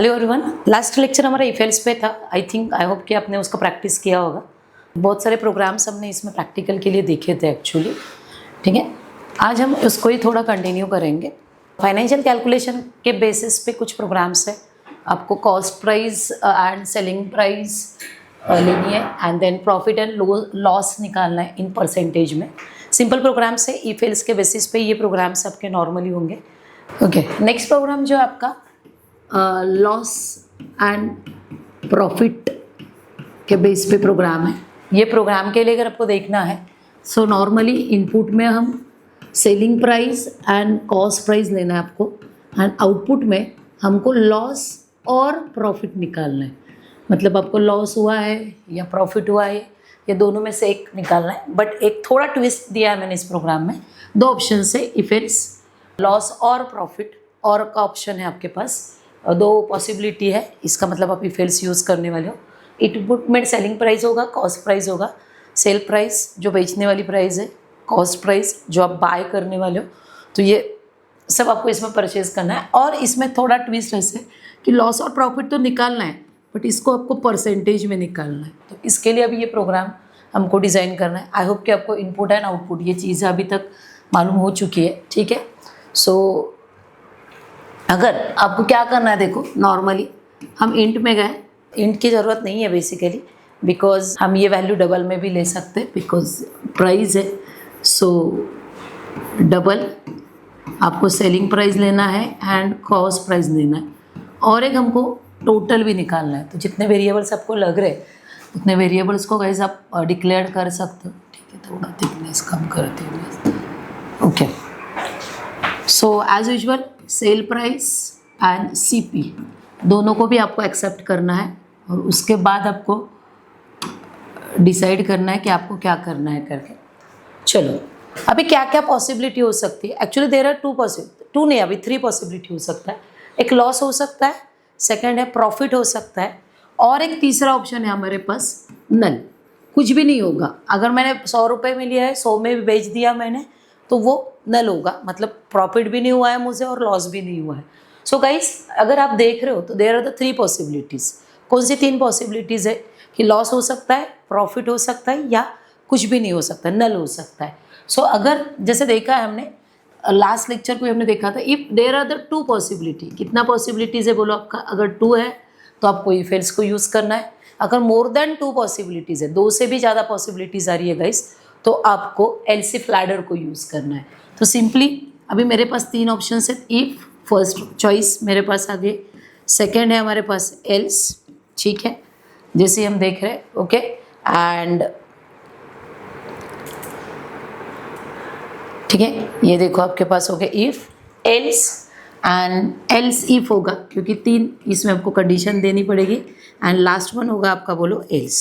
Hello everyone, last lecture हमारा if-else पे था। आई होप कि आपने उसका प्रैक्टिस किया होगा। बहुत सारे प्रोग्राम्स हमने इसमें प्रैक्टिकल के लिए देखे थे एक्चुअली। ठीक है, आज हम उसको ही थोड़ा कंटिन्यू करेंगे। फाइनेंशियल कैलकुलेशन के बेसिस पे कुछ प्रोग्राम्स है। आपको cost price and selling price लेनी है and then profit and loss निकालना है इन परसेंटेज में। सिंपल प्रोग्राम्स है, इफेल्स के बेसिस पे ये प्रोग्राम्स आपके नॉर्मली होंगे। ओके, नेक्स्ट प्रोग्राम जो आपका लॉस एंड प्रॉफिट के बेस पे प्रोग्राम है। ये प्रोग्राम के लिए अगर आपको देखना है सो नॉर्मली इनपुट में हम selling price and cost price लेना है आपको, एंड आउटपुट में हमको लॉस और प्रॉफिट निकालना है। मतलब आपको लॉस हुआ है या प्रॉफिट हुआ है, ये दोनों में से एक निकालना है। बट एक थोड़ा ट्विस्ट दिया है मैंने इस प्रोग्राम में। दो ऑप्शन है, इफ इट्स लॉस और प्रॉफिट, और का ऑप्शन है आपके पास। दो पॉसिबिलिटी है, इसका मतलब आप इफेल्स यूज़ करने वाले हो। इनपुट में सेलिंग प्राइस होगा, कॉस्ट प्राइस होगा। सेल प्राइस जो बेचने वाली प्राइस है, कॉस्ट प्राइस जो आप बाय करने वाले हो। तो ये सब आपको इसमें परचेज करना है। और इसमें थोड़ा ट्विस्ट ऐसे कि लॉस और प्रॉफिट तो निकालना है, बट इसको आपको परसेंटेज में निकालना है। तो इसके लिए अभी ये प्रोग्राम हमको डिज़ाइन करना है। आई होप कि आपको इनपुट एंड आउटपुट ये चीज़ें अभी तक मालूम हो चुकी है। ठीक है, सो अगर आपको क्या करना है, देखो नॉर्मली हम इंट में गए। इंट की ज़रूरत नहीं है बेसिकली, बिकॉज हम ये वैल्यू डबल में भी ले सकते हैं, बिकॉज प्राइस है। सो डबल आपको सेलिंग प्राइस लेना है एंड कॉस्ट प्राइस लेना है, और एक हमको टोटल भी निकालना है। तो जितने वेरिएबल्स आपको लग रहे हैं उतने वेरिएबल्स को गाइस आप डिक्लेयर कर सकते हो। ठीक है, थोड़ा थिकनेस कम करती हूँ। Okay, so as usual sale price and CP दोनों को भी आपको एक्सेप्ट करना है, और उसके बाद आपको डिसाइड करना है कि आपको क्या करना है करके। चलो, अभी क्या क्या पॉसिबिलिटी हो सकती है। एक्चुअली देयर आर टू नहीं, अभी 3 पॉसिबिलिटी हो सकता है। एक लॉस हो सकता है, सेकंड है प्रॉफिट हो सकता है, और एक तीसरा ऑप्शन है हमारे पास नल। कुछ भी नहीं होगा। अगर मैंने 100 रुपये में लिया है, 100 में भी बेच दिया मैंने, तो वो नल होगा। मतलब प्रॉफिट भी नहीं हुआ है मुझे और लॉस भी नहीं हुआ है। सो गाइस, अगर आप देख रहे हो तो देयर आर द 3 पॉसिबिलिटीज़। कौन सी 3 पॉसिबिलिटीज़ है कि लॉस हो सकता है, प्रॉफिट हो सकता है, या कुछ भी नहीं हो सकता, नल हो सकता है। सो अगर जैसे देखा है हमने लास्ट लेक्चर को हमने देखा था, if there are the 2 possibility. कितना पॉसिबिलिटीज़ है बोलो आपका? अगर 2 है तो आपको इफ एल्स को यूज़ करना है। अगर मोर देन 2 पॉसिबिलिटीज़ है, 2 से भी ज़्यादा पॉसिबिलिटीज़ आ रही है गाइस, तो आपको एलसीफ लैडर को यूज़ करना है। तो सिंपली अभी मेरे पास 3 ऑप्शन है। इफ़ फर्स्ट चॉइस मेरे पास आ गई, सेकेंड है हमारे पास एल्स। ठीक है, जैसे हम देख रहे हैं। ओके, एंड ठीक है, ये देखो आपके पास हो गया if, else and else if होगा, क्योंकि 3 इसमें आपको कंडीशन देनी पड़ेगी, एंड लास्ट वन होगा आपका बोलो else.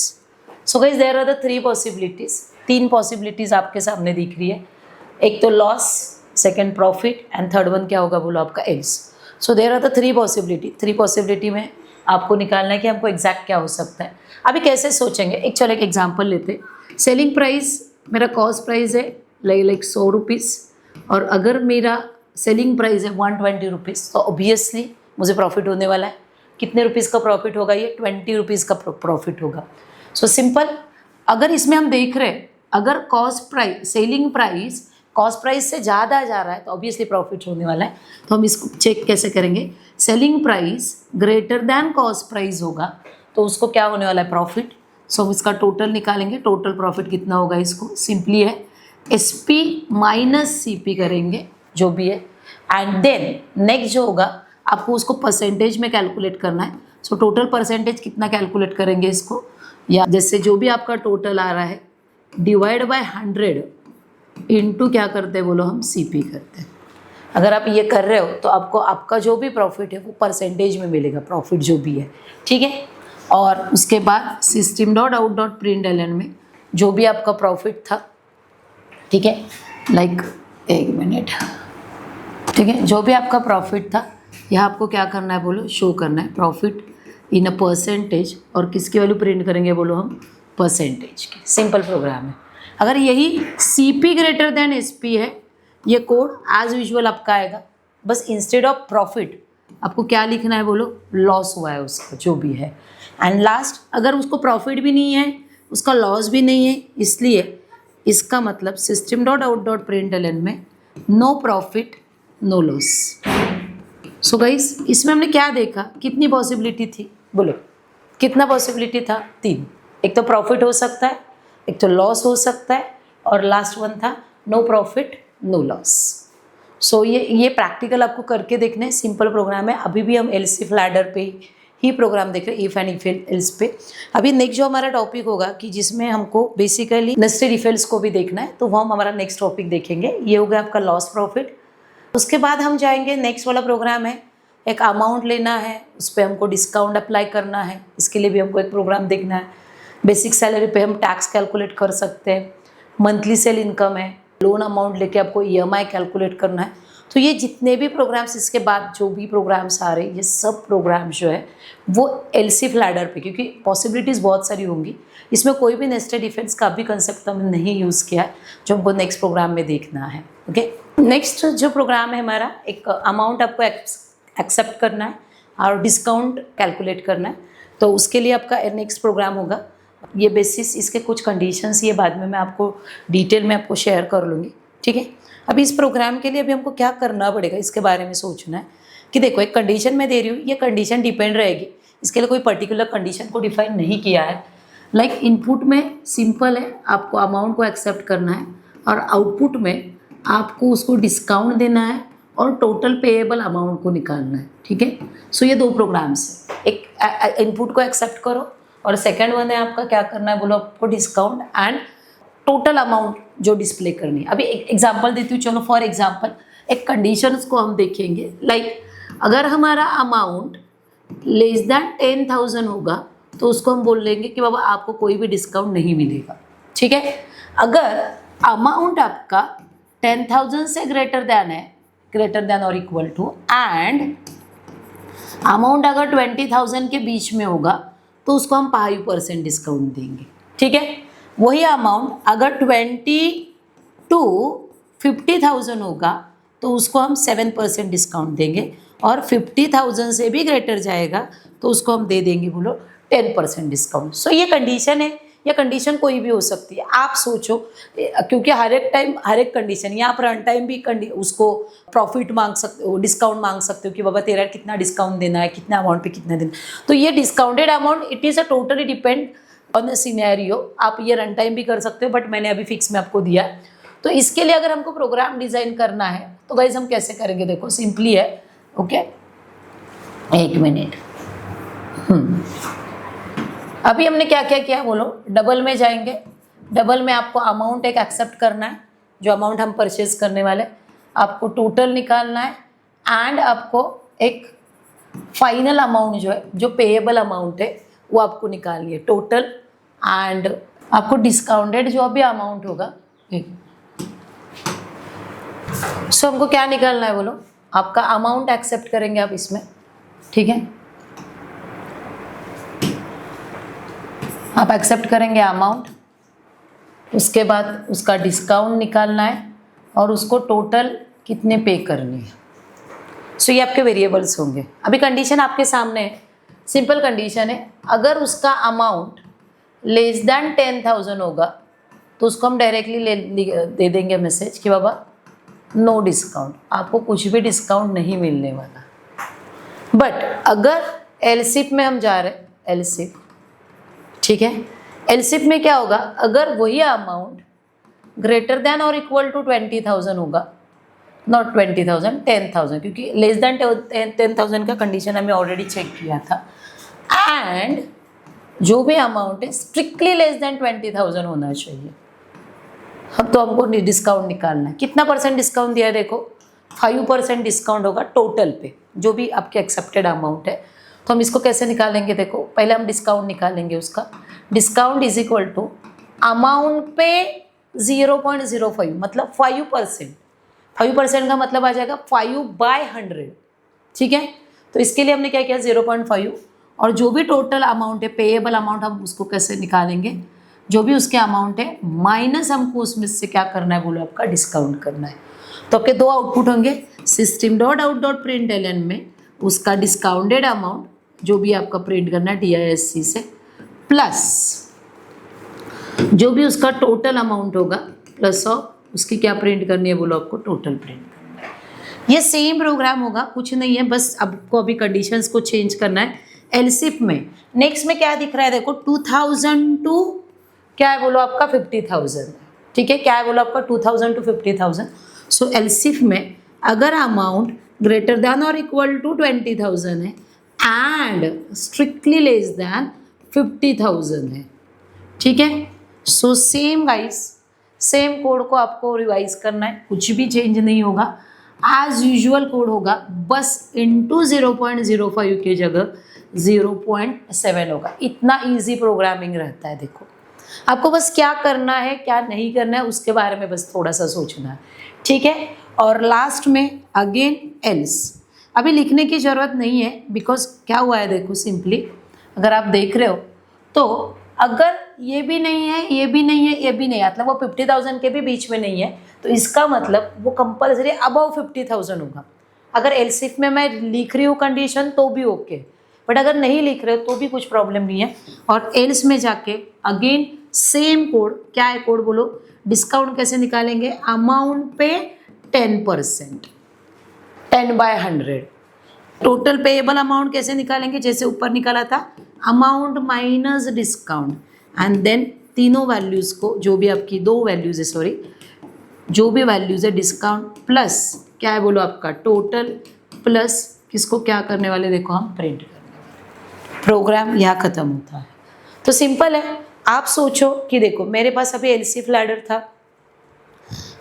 So guys, there are the 3 possibilities. 3 possibilities आपके सामने दिख रही है। एक तो loss, second profit, and third one क्या होगा बोलो आपका else. So there are the 3 possibility. 3 possibility में आपको निकालना है कि हमको एग्जैक्ट क्या हो सकता है। अभी कैसे सोचेंगे, एक एग्जाम्पल लेते। सेलिंग प्राइस मेरा कॉस्ट प्राइस है लाइक 100 रुपीज़, और अगर मेरा सेलिंग प्राइस है 120 रुपीज़, तो ऑब्वियसली मुझे प्रॉफिट होने वाला है। कितने रुपीज़ का प्रॉफिट होगा? ये 20 रुपीज़ का प्रॉफिट होगा। सो सिंपल, अगर इसमें हम देख रहे हैं अगर cost price, selling price cost price से ज़्यादा जा रहा है तो ऑब्वियसली प्रॉफिट होने वाला है। तो हम इसको चेक कैसे करेंगे? Selling price greater than cost price होगा तो उसको क्या होने वाला है? प्रॉफिट। सो हम इसका टोटल निकालेंगे। टोटल प्रॉफिट कितना होगा? इसको सिंपली है SP माइनस CP करेंगे जो भी है, एंड देन नेक्स्ट जो होगा आपको उसको परसेंटेज में कैलकुलेट करना है। सो टोटल परसेंटेज कितना कैलकुलेट करेंगे इसको, या जैसे जो भी आपका टोटल आ रहा है डिवाइड बाय 100 इंटू क्या करते हैं बोलो, हम CP करते हैं। अगर आप ये कर रहे हो तो आपको आपका जो भी प्रॉफिट है वो परसेंटेज में मिलेगा, प्रॉफिट जो भी है। ठीक है, और उसके बाद system dot out dot println में जो भी आपका प्रॉफिट था, ठीक है, लाइक एक मिनट, ठीक है, जो भी आपका प्रॉफिट था यहाँ आपको क्या करना है बोलो, शो करना है प्रॉफिट इन अ परसेंटेज, और किसकी वैल्यू प्रिंट करेंगे बोलो हम? परसेंटेज की। सिंपल प्रोग्राम है। अगर यही CP ग्रेटर देन SP है, ये कोड एज यूजुअल आपका आएगा। बस इंस्टेड ऑफ प्रॉफिट आपको क्या लिखना है बोलो, लॉस हुआ है उसका जो भी है। एंड लास्ट, अगर उसको प्रॉफिट भी नहीं है, उसका लॉस भी नहीं है, इसलिए इसका मतलब system dot out dot println में no profit no loss. So guys, इसमें हमने क्या देखा, कितनी पॉसिबिलिटी थी बोलो, कितना पॉसिबिलिटी था, 3। एक तो प्रॉफिट हो सकता है, एक तो लॉस हो सकता है, और लास्ट वन था नो प्रॉफिट नो लॉस। सो ये प्रैक्टिकल आपको करके देखना है, सिंपल प्रोग्राम है। अभी भी हम एलसीफ लैडर पे ही प्रोग्राम देख रहे हैं, इफ एंड इफ एल्स पे। अभी नेक्स्ट जो हमारा टॉपिक होगा कि जिसमें हमको बेसिकली नेस्टेड इफ एल्स को भी देखना है, तो वो हम हमारा नेक्स्ट टॉपिक देखेंगे। ये हो गया आपका लॉस प्रॉफिट। उसके बाद हम जाएंगे, नेक्स्ट वाला प्रोग्राम है, एक अमाउंट लेना है, उस पर हमको डिस्काउंट अप्लाई करना है, इसके लिए भी हमको एक प्रोग्राम देखना है। बेसिक सैलरी पे हम टैक्स कैलकुलेट कर सकते हैं, मंथली सेल इनकम है, लोन अमाउंट लेके आपको ईएमआई कैलकुलेट करना है। तो ये जितने भी प्रोग्राम्स, इसके बाद जो भी प्रोग्राम्स आ रहे हैं, ये सब प्रोग्राम्स जो है वो एलसीफ लैडर पे, क्योंकि पॉसिबिलिटीज़ बहुत सारी होंगी, इसमें कोई भी नेस्टेड इफेक्ट्स का भी कंसेप्ट हमने नहीं यूज़ किया है, जो हमको नेक्स्ट प्रोग्राम में देखना है। ओके, नेक्स्ट जो प्रोग्राम है हमारा, एक अमाउंट आपको एक्सेप्ट करना है और डिस्काउंट कैलकुलेट करना है। तो उसके लिए आपका नेक्स्ट प्रोग्राम होगा, ये बेसिस, इसके कुछ कंडीशंस ये बाद में मैं आपको डिटेल में आपको शेयर कर लूँगी, ठीक है। अभी इस प्रोग्राम के लिए अभी हमको क्या करना पड़ेगा, इसके बारे में सोचना है कि देखो, एक कंडीशन मैं दे रही हूँ, ये कंडीशन डिपेंड रहेगी, इसके लिए कोई पर्टिकुलर कंडीशन को डिफाइन नहीं किया है। लाइक इनपुट में सिंपल है, आपको अमाउंट को एक्सेप्ट करना है, और आउटपुट में आपको उसको डिस्काउंट देना है और टोटल पेएबल अमाउंट को निकालना है, ठीक है। सो ये 2 प्रोग्राम्स है, एक इनपुट को एक्सेप्ट करो, और सेकेंड वन है आपका क्या करना है बोलो, आपको डिस्काउंट एंड टोटल अमाउंट जो डिस्प्ले करनी है। अभी एक एग्जांपल देती हूँ, चलो फॉर एग्जांपल एक कंडीशंस को हम देखेंगे। लाइक अगर हमारा अमाउंट लेस दैन 10,000 होगा तो उसको हम बोल लेंगे कि बाबा आपको कोई भी डिस्काउंट नहीं मिलेगा, ठीक है। अगर अमाउंट आपका 10,000 से ग्रेटर दैन और इक्वल टू, एंड अमाउंट अगर 20,000 के बीच में होगा तो उसको हम 5% डिस्काउंट देंगे, ठीक है। वही अमाउंट अगर 20 to 50,000 होगा तो उसको हम 7% डिस्काउंट देंगे, और 50,000 से भी ग्रेटर जाएगा तो उसको हम दे देंगे बोलो 10% डिस्काउंट। सो ये कंडीशन है, या कंडीशन कोई भी हो सकती है, आप सोचो, क्योंकि हर एक टाइम हर एक कंडीशन, यहाँ पर रन टाइम भी उसको प्रॉफिट मांग सकते हो, डिस्काउंट मांग सकते हो कि बाबा तेरा कितना डिस्काउंट देना है, कितना अमाउंट पे कितना देना। तो ये discounted amount, it is a totally depend on the scenario. आप ये रन टाइम भी कर सकते हो, बट मैंने अभी फिक्स में आपको दिया। तो इसके लिए अगर हमको प्रोग्राम डिज़ाइन करना है तो गाइस हम कैसे करेंगे, देखो सिंपली है। ओके, एक मिनट। अभी हमने क्या क्या किया बोलो, डबल में जाएंगे, डबल में आपको अमाउंट एक एक्सेप्ट करना है, जो अमाउंट हम परचेज करने वाले, आपको टोटल निकालना है, एंड आपको एक फाइनल अमाउंट जो है, जो पेएबल अमाउंट है वो आपको निकालनी है टोटल, एंड आपको डिस्काउंटेड जो भी अमाउंट होगा। सो हमको क्या निकालना है बोलो, आपका अमाउंट एक्सेप्ट करेंगे आप इसमें, ठीक है। आप एक्सेप्ट करेंगे अमाउंट, उसके बाद उसका डिस्काउंट निकालना है, और उसको टोटल कितने पे करनी है। सो ये आपके वेरिएबल्स होंगे। अभी कंडीशन आपके सामने है, सिंपल कंडीशन है, अगर उसका अमाउंट लेस दैन 10,000 होगा तो उसको हम डायरेक्टली दे देंगे मैसेज कि बाबा नो डिस्काउंट, आपको कुछ भी डिस्काउंट नहीं मिलने वाला। बट अगर एलसिप में हम जा रहे हैं, एलसिप, ठीक है, एलसिप में क्या होगा, अगर वही अमाउंट ग्रेटर देन और इक्वल टू 20,000 होगा, नॉट 20,000, 10,000, क्योंकि लेस देन 10,000 का कंडीशन हमें ऑलरेडी चेक किया था, एंड जो भी अमाउंट है स्ट्रिक्टली लेस देन 20,000 होना चाहिए। हम तो हमको डिस्काउंट निकालना है, कितना परसेंट डिस्काउंट दिया है देखो, 5% डिस्काउंट होगा टोटल पे, जो भी आपके एक्सेप्टेड अमाउंट है। तो हम इसको कैसे निकालेंगे, देखो पहले हम डिस्काउंट निकालेंगे, उसका discount is equal to amount पे 0.05, मतलब 5%। 5% का मतलब आ जाएगा 5/100, ठीक है। तो इसके लिए हमने क्या किया, 0.5, और जो भी टोटल अमाउंट है, पेएबल अमाउंट, हम उसको कैसे निकालेंगे, जो भी उसके अमाउंट है माइनस हमको उसमें से क्या करना है बोलो, आपका डिस्काउंट करना है। तो आपके 2 आउटपुट होंगे, system dot out dot println में उसका डिस्काउंटेड अमाउंट जो भी आपका प्रिंट करना है DISC से, प्लस जो भी उसका टोटल अमाउंट होगा प्लस ऑफ उसकी क्या प्रिंट करनी है बोलो, आपको टोटल प्रिंट करना है। ये सेम प्रोग्राम होगा, कुछ नहीं है, बस आपको अभी कंडीशंस को चेंज करना है एलसिफ में। नेक्स्ट में क्या दिख रहा है देखो, 2000 टू क्या है बोलो आपका 50,000, ठीक है, क्या है बोलो आपका 2000 टू 50,000। सो एलसिफ में अगर अमाउंट ग्रेटर देन और इक्वल टू 20,000 है एंड स्ट्रिक्टली लेस देन 50,000 है, ठीक है। So same guys, same code को आपको रिवाइज करना है, कुछ भी चेंज नहीं होगा, एज यूजुअल कोड होगा, बस इंटू 0.05 की जगह 0.7 होगा। इतना इजी प्रोग्रामिंग रहता है। देखो आपको बस क्या करना है क्या नहीं करना है उसके बारे में बस थोड़ा सा सोचना है, ठीक है। और लास्ट में अगेन एल्स, अभी लिखने की ज़रूरत नहीं है, बिकॉज क्या हुआ है देखो, सिंपली अगर आप देख रहे हो तो अगर ये भी नहीं है, ये भी नहीं है, ये भी नहीं है, मतलब वो 50,000 के भी बीच में नहीं है, तो इसका मतलब वो कंपल्सरी अबव 50,000 होगा। अगर एलसिफ में मैं लिख रही हूँ कंडीशन तो भी ओके, बट अगर नहीं लिख रहे हो तो भी कुछ प्रॉब्लम नहीं है। और एल्स में जाके अगेन सेम कोड, क्या है कोड बोलो, डिस्काउंट कैसे निकालेंगे, अमाउंट पे 10%, 10/100। टोटल पेएबल अमाउंट कैसे निकालेंगे, जैसे ऊपर निकाला था, amount minus discount, and then तीनों वैल्यूज़ को, जो भी आपकी दो वैल्यूज़ है, सॉरी जो भी वैल्यूज़ है, डिस्काउंट प्लस क्या है बोलो आपका टोटल, प्लस किसको क्या करने वाले देखो हम प्रिंट करने वाले। प्रोग्राम यहाँ ख़त्म होता है। तो सिंपल है, आप सोचो कि देखो मेरे पास अभी एलसिफ लैडर था,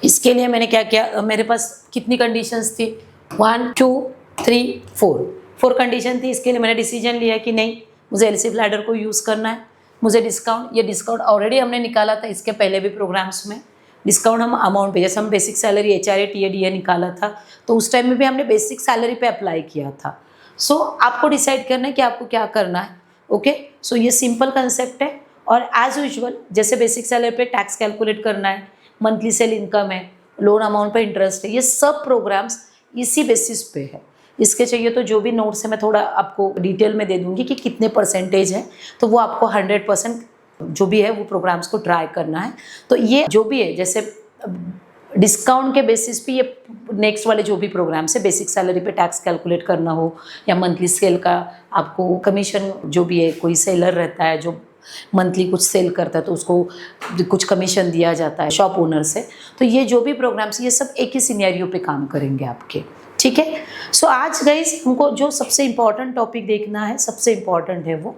इसके लिए मैंने क्या किया, मेरे पास कितनी कंडीशंस थी, 1 2 3 4 कंडीशन थी। इसके लिए मैंने डिसीजन लिया कि नहीं मुझे एलसिफ लैडर को यूज़ करना है, मुझे डिस्काउंट, ये डिस्काउंट ऑलरेडी हमने निकाला था इसके पहले भी प्रोग्राम्स में। डिस्काउंट हम अमाउंट पे, जैसे हम basic salary HRA TA DA निकाला था तो उस टाइम में भी हमने बेसिक सैलरी पे अप्लाई किया था। सो आपको डिसाइड करना है कि आपको क्या करना है, ओके। सो ये सिंपल कंसेप्ट है। और एज यूजुअल जैसे बेसिक सैलरी पे टैक्स कैलकुलेट करना है, मंथली सेल इनकम है, लोन अमाउंट पे इंटरेस्ट है, ये सब प्रोग्राम्स इसी बेसिस पे है। इसके चाहिए तो जो भी नोट्स है मैं थोड़ा आपको डिटेल में दे दूंगी कि कितने परसेंटेज है, तो वो आपको 100% जो भी है वो प्रोग्राम्स को ट्राई करना है। तो ये जो भी है, जैसे डिस्काउंट के बेसिस पे ये नेक्स्ट वाले जो भी प्रोग्राम्स है, बेसिक सैलरी पे टैक्स कैलकुलेट करना हो या मंथली सेल का आपको कमीशन, जो भी है कोई सेलर रहता है जो मंथली कुछ सेल करता है तो उसको कुछ कमीशन दिया जाता है शॉप ओनर से, तो ये जो भी प्रोग्राम्स ये सब एक ही सिनेरियो पे काम करेंगे आपके, ठीक है। सो आज गाइस हमको जो सबसे इम्पॉर्टेंट टॉपिक देखना है, सबसे इम्पॉर्टेंट है वो,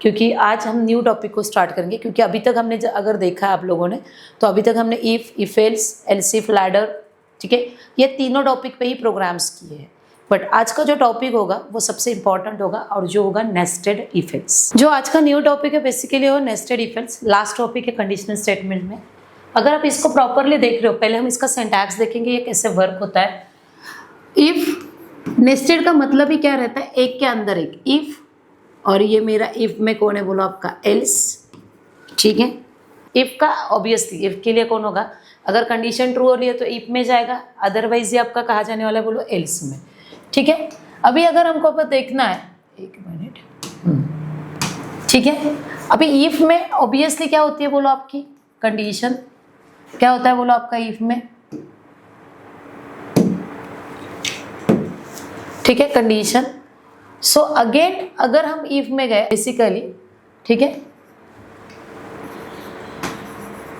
क्योंकि आज हम न्यू टॉपिक को स्टार्ट करेंगे। क्योंकि अभी तक हमने अगर देखा है आप लोगों ने तो अभी तक हमने इफ एल्स, एलसिफ लैडर, ठीक है, ये तीनों टॉपिक पे ही प्रोग्राम्स किए हैं। बट आज का जो टॉपिक होगा वो सबसे इंपॉर्टेंट होगा और जो होगा नेस्टेड इफ एल्स। जो आज का न्यू टॉपिक है बेसिकली वो nested if else. Last topic है कंडीशनल स्टेटमेंट में। अगर आप इसको प्रॉपरली देख रहे हो, पहले हम इसका सिंटैक्स देखेंगे ये कैसे वर्क होता है। इफ नेस्टेड का मतलब ही क्या रहता है, एक के अंदर एक इफ, और ये मेरा इफ में कौन है बोलो आपका एल्स, ठीक है। इफ का ऑब्वियसली इफ के लिए कौन होगा, अगर कंडीशन ट्रू हो रही है तो इफ में जाएगा, अदरवाइज ये आपका कहा जाने वाला है बोलो एल्स में, ठीक है। अभी अगर हमको अब देखना है, एक मिनट, ठीक है। अभी इफ में ऑब्वियसली क्या होती है बोलो आपकी कंडीशन, क्या होता है बोलो आपका इफ में, ठीक है, कंडीशन। सो अगेन अगर हम इफ में गए बेसिकली, ठीक है,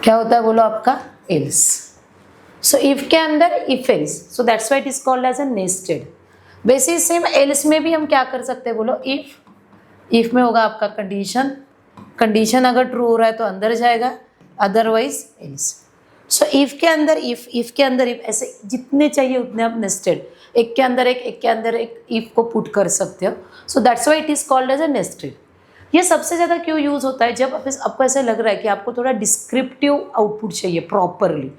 क्या होता है बोलो आपका एल्स। सो इफ के अंदर if else, so that's why it is called as a nested. Basis same else में भी हम क्या कर सकते हैं बोलो, इफ में होगा आपका कंडीशन, कंडीशन अगर ट्रू हो रहा है तो अंदर जाएगा, अदरवाइज एल्स। सो इफ के अंदर इफ के अंदर इफ, ऐसे जितने चाहिए उतने आप नेस्टेड, एक के अंदर एक के अंदर एक इफ को पुट कर सकते हो। So that's why it is called as a nested. ये सबसे ज़्यादा क्यों यूज़ होता है, जब आपको ऐसा लग रहा है कि आपको थोड़ा डिस्क्रिप्टिव आउटपुट चाहिए प्रॉपरली,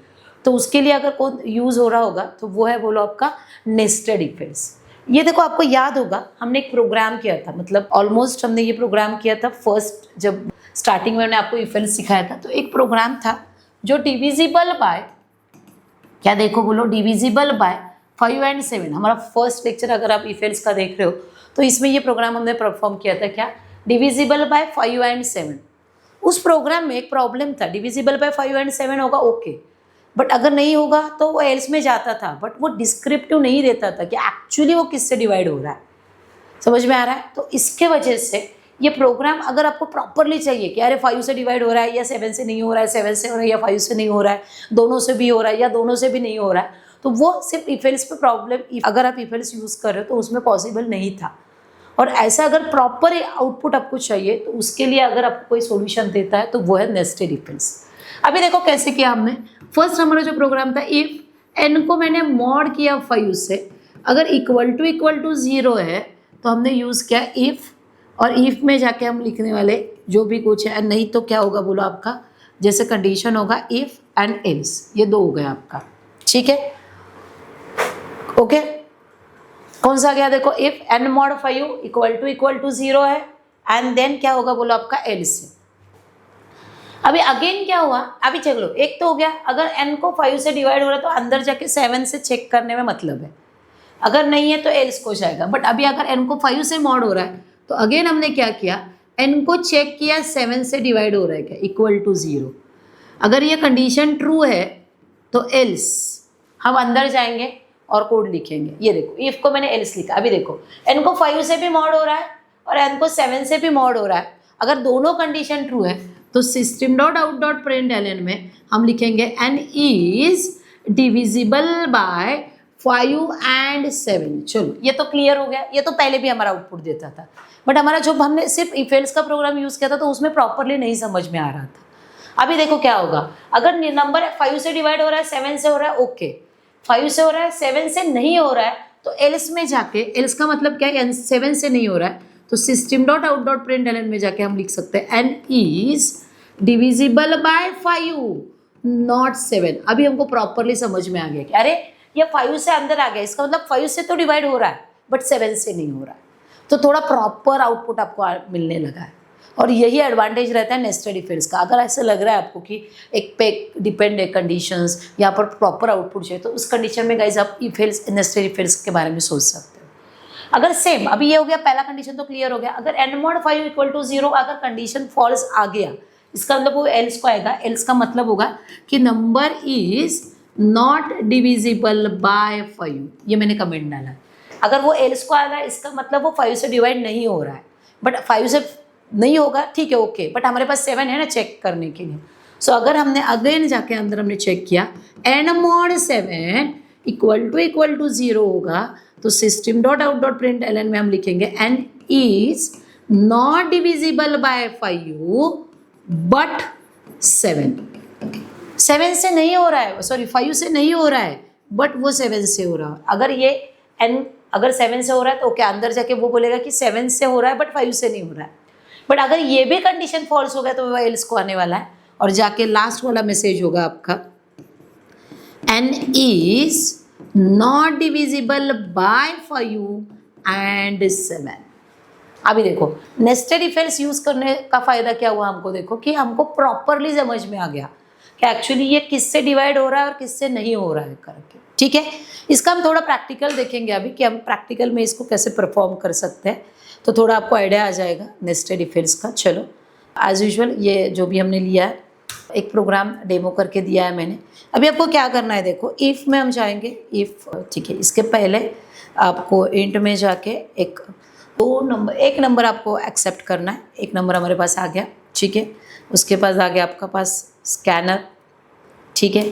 तो उसके लिए अगर कोई यूज़ हो रहा होगा तो वो है बोलो आपका नेस्टेड इफ एल्स। ये देखो आपको याद होगा हमने एक प्रोग्राम किया था, मतलब ऑलमोस्ट हमने ये प्रोग्राम किया था फर्स्ट, जब स्टार्टिंग में मैंने आपको इफ एल्स सिखाया था। तो एक प्रोग्राम था जो डिविजिबल बाय, क्या देखो बोलो, डिविजिबल बाय 5 एंड 7, हमारा फर्स्ट लेक्चर अगर आप इफ एल्स का देख रहे हो तो इसमें ये प्रोग्राम हमने परफॉर्म किया था, क्या, डिविजिबल बाय 5 एंड 7। उस प्रोग्राम में एक प्रॉब्लम था, डिविजिबल बाय 5 एंड 7 होगा ओके, बट अगर नहीं होगा तो वो एल्स में जाता था, बट वो डिस्क्रिप्टिव नहीं देता था कि एक्चुअली वो किससे डिवाइड हो रहा है। समझ में आ रहा है? तो इसके वजह से ये प्रोग्राम अगर आपको प्रॉपरली चाहिए कि अरे 5 से डिवाइड हो रहा है या 7 से नहीं हो रहा है, 7 से हो रहा है या 5 से नहीं हो रहा है, दोनों से भी हो रहा है या दोनों से भी नहीं हो रहा है, तो वो सिर्फ इफ एल्स पे प्रॉब्लम, अगर आप इफ एल्स यूज़ कर रहे हो तो उसमें पॉसिबल नहीं था। और ऐसा अगर प्रॉपर आउटपुट आपको चाहिए तो उसके लिए अगर आपको कोई सोल्यूशन देता है तो वो है नेस्टेड इफ एल्स। अभी देखो कैसे किया हमने। फर्स्ट हमारा जो प्रोग्राम था, इफ एन को मैंने मॉड किया 5 से, अगर इक्वल टू 0 है तो हमने यूज़ किया इफ़, और इफ़ में जाके हम लिखने वाले जो भी कुछ है, नहीं तो क्या होगा बोलो आपका, जैसे कंडीशन होगा इफ़ एंड एल्स, ये 2 हो गया आपका, ठीक है, ओके। कौन सा गया देखो, if n mod 5 equal to 0 है, एंड देन क्या होगा बोलो आपका एल्स। अभी अगेन क्या हुआ, अभी चेक लो, एक तो हो गया अगर n को 5 से डिवाइड हो रहा है तो अंदर जाके 7 से चेक करने में मतलब है, अगर नहीं है तो एल्स को जाएगा। बट अभी अगर n को 5 से मॉड हो रहा है तो अगेन हमने क्या किया, n को चेक किया 7 से डिवाइड हो रहा है क्या, इक्वल टू 0। अगर ये कंडीशन ट्रू है तो एल्स, हम अंदर जाएंगे और कोड लिखेंगे। ये देखो इफ को मैंने एल्स लिखा। अभी देखो n को 5 से भी मॉड हो रहा है और n को 7 से भी मॉड हो रहा है, अगर दोनों कंडीशन ट्रू है तो system dot out dot println में हम लिखेंगे n is divisible by 5 and 7। चलो ये तो क्लियर हो गया, ये तो पहले भी हमारा आउटपुट देता था, बट हमारा जो हमने सिर्फ इफ एल्स का प्रोग्राम यूज़ किया था तो उसमें प्रॉपरली नहीं समझ में आ रहा था। अभी देखो क्या होगा, अगर नंबर 5 से डिवाइड हो रहा है, 7 से हो रहा है, ओके, 5 से हो रहा है, 7 से नहीं हो रहा है, तो एल्स में जाके, एल्स का मतलब क्या है, 7 से नहीं हो रहा है तो system dot out dot println में जाके हम लिख सकते हैं n is divisible by 5 not 7। अभी हमको प्रॉपरली समझ में आ गया कि अरे ये 5 से अंदर आ गया, इसका मतलब 5 से तो डिवाइड हो रहा है बट 7 से नहीं हो रहा है, तो थोड़ा प्रॉपर आउटपुट आपको मिलने लगा है। और यही एडवांटेज रहता है नेस्टेड इफ एल्स का। अगर ऐसा लग रहा है आपको कि एक पे डिपेंड है कंडीशंस, यहाँ पर प्रॉपर आउटपुट चाहिए, तो उस कंडीशन में गाइज आप if else, nested if else के बारे में सोच सकते हो। अगर सेम, अभी ये हो गया पहला कंडीशन तो क्लियर हो गया, अगर n मॉड 5 इक्वल टू 0 अगर कंडीशन फॉल्स आ गया, इसका मतलब वो एल्स को आएगा। एल्स का मतलब होगा कि number is not divisible by 5, ये मैंने कमेंट डाला। अगर वो एल्स को आ रहा है इसका मतलब वो 5 से डिवाइड नहीं हो रहा है, बट 5 से नहीं होगा, ठीक है, ओके, बट हमारे पास 7 है ना चेक करने के लिए। सो अगर हमने अगेन जाके अंदर हमने चेक किया n मॉड 7 इक्वल टू 0 होगा, तो system dot out dot println में हम लिखेंगे n is not divisible by 5 but 7 से नहीं हो रहा है, सॉरी 5 से नहीं हो रहा है बट वो 7 से हो रहा है। अगर ये n अगर 7 से हो रहा है तो ओके, अंदर जाके वो बोलेगा कि 7 से हो रहा है बट 5 से नहीं हो रहा है। बट अगर ये भी कंडीशन फॉल्स हो गया तो वो एल्स को आने वाला है, और जाके लास्ट वाला मैसेज होगा आपका n is not divisible by 5 and 7। अभी देखो नेस्टेड इफ एल्स यूज करने का फायदा क्या हुआ हमको, देखो कि हमको प्रॉपरली समझ में आ गया कि एक्चुअली ये किससे डिवाइड हो रहा है और किससे नहीं हो रहा है करके, ठीक है। इसका हम थोड़ा प्रैक्टिकल देखेंगे अभी कि हम प्रैक्टिकल में इसको कैसे परफॉर्म कर सकते हैं, तो थोड़ा आपको आइडिया आ जाएगा नेस्टेड इफ एल्स का। चलो एज यूजुअल ये जो भी हमने लिया है, एक प्रोग्राम डेमो करके दिया है मैंने। अभी आपको क्या करना है, देखो इफ़ में हम जाएंगे, इफ़, ठीक है, इसके पहले आपको इंट में जाके एक नंबर आपको एक्सेप्ट करना है। एक नंबर हमारे पास आ गया, ठीक है, उसके पास आ गया आपका पास स्कैनर, ठीक है,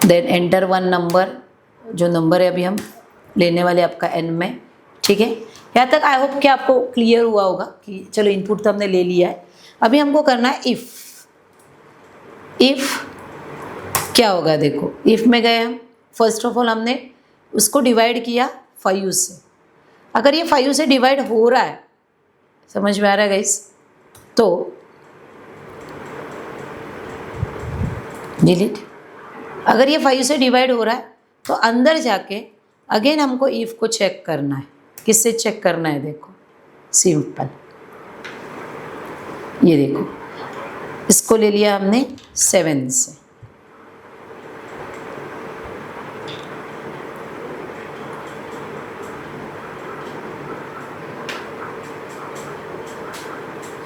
देन एंटर 1 नंबर, जो नंबर है अभी हम लेने वाले आपका n में, ठीक है। यहाँ तक आई होप कि आपको क्लियर हुआ होगा कि चलो इनपुट तो हमने ले लिया है। अभी हमको करना है इफ़ क्या होगा, देखो इफ़ में गए हम, फर्स्ट ऑफ ऑल हमने उसको डिवाइड किया 5 से। अगर ये 5 से डिवाइड हो रहा है, समझ में आ रहा है गाइस, तो डिलीट। अगर ये 5 से डिवाइड हो रहा है तो अंदर जाके अगेन हमको इफ़ को चेक करना है। किससे चेक करना है, देखो सिंपल, ये देखो इसको ले लिया हमने 7 से,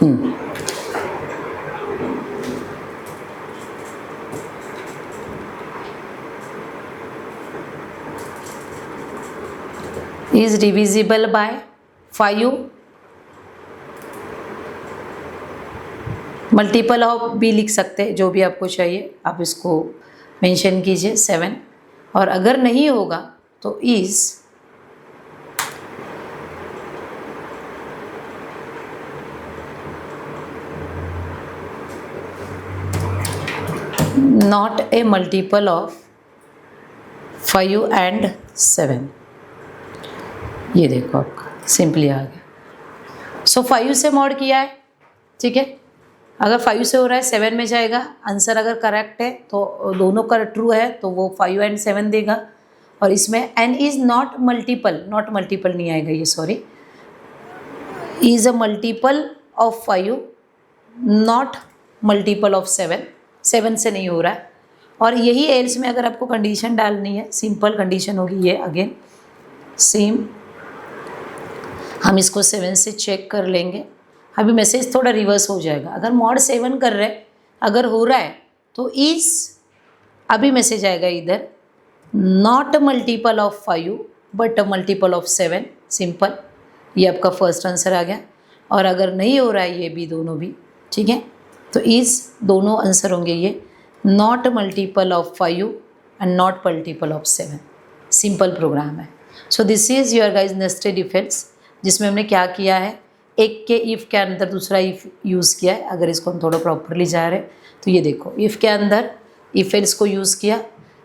is divisible by 5, multiple of भी लिख सकते हैं, जो भी आपको चाहिए आप इसको मेंशन कीजिए 7, और अगर नहीं होगा तो is not a multiple of 5 and 7। ये देखो आपका सिंपली आ गया। सो 5 से मॉड किया है, ठीक है। अगर 5 से हो रहा है 7 में जाएगा, आंसर अगर करेक्ट है तो दोनों का ट्रू है तो वो 5 and 7 देगा। और इसमें n is not multiple, not multiple नहीं आएगा ये, sorry, is a multiple of 5 not multiple of 7, 7 से नहीं हो रहा है। और यही एल्स में अगर आपको कंडीशन डालनी है, सिंपल कंडीशन होगी ये, अगेन सेम हम इसको 7 से चेक कर लेंगे। अभी मैसेज थोड़ा रिवर्स हो जाएगा। अगर मॉड 7 कर रहे हैं, अगर हो रहा है तो इज, अभी मैसेज आएगा इधर not multiple of 5 but multiple of 7, simple. ये आपका फर्स्ट आंसर आ गया। और अगर नहीं हो रहा है ये भी, दोनों भी, ठीक है, तो इज दोनों आंसर होंगे ये not multiple of 5 and not multiple of 7। Simple program है। So this is your guys nested if else, जिसमें हमने क्या किया है, एक के इफ़ के अंदर दूसरा इफ़ यूज़ किया है। अगर इसको हम थोड़ा प्रॉपरली जा रहे हैं तो ये देखो, इफ़ के अंदर इफ एल्स को यूज़ किया,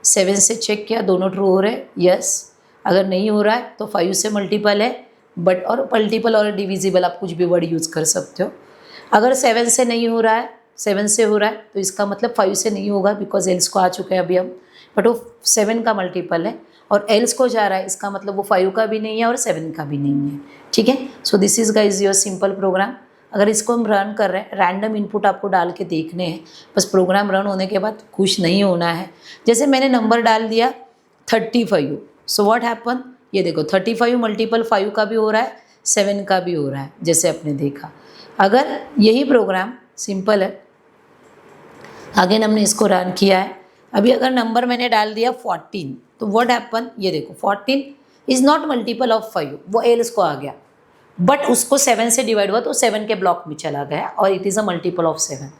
7 से चेक किया, दोनों ट्रू हो रहे हैं, यस। अगर नहीं हो रहा है तो 5 से मल्टीपल है, बट, और मल्टीपल और डिविजिबल आप कुछ भी वर्ड यूज़ कर सकते हो। अगर 7 से नहीं हो रहा है, 7 से हो रहा है तो इसका मतलब 5 से नहीं होगा, बिकॉज एल्स को आ चुके हैं अभी हम, बट वो 7 का मल्टीपल है। और एल्स को जा रहा है, इसका मतलब वो 5 का भी नहीं है और 7 का भी नहीं है, ठीक है। So this is guys your simple program. अगर इसको हम रन कर रहे हैं, रैंडम इनपुट आपको डाल के देखने हैं, बस प्रोग्राम रन होने के बाद खुश नहीं होना है। जैसे मैंने नंबर डाल दिया 35, सो व्हाट हैपन, ये देखो 35 मल्टीपल 5 का भी हो रहा है, 7 का भी हो रहा है, जैसे आपने देखा। अगर यही प्रोग्राम सिंपल है, अगेन हमने इसको रन किया है, अभी अगर नंबर मैंने डाल दिया 14, तो व्हाट हैपन, ये देखो 14 इज़ नॉट मल्टीपल ऑफ 5, वो एल्स को आ गया, बट उसको 7 से डिवाइड हुआ तो 7 के ब्लॉक में चला गया और it is a multiple of 7।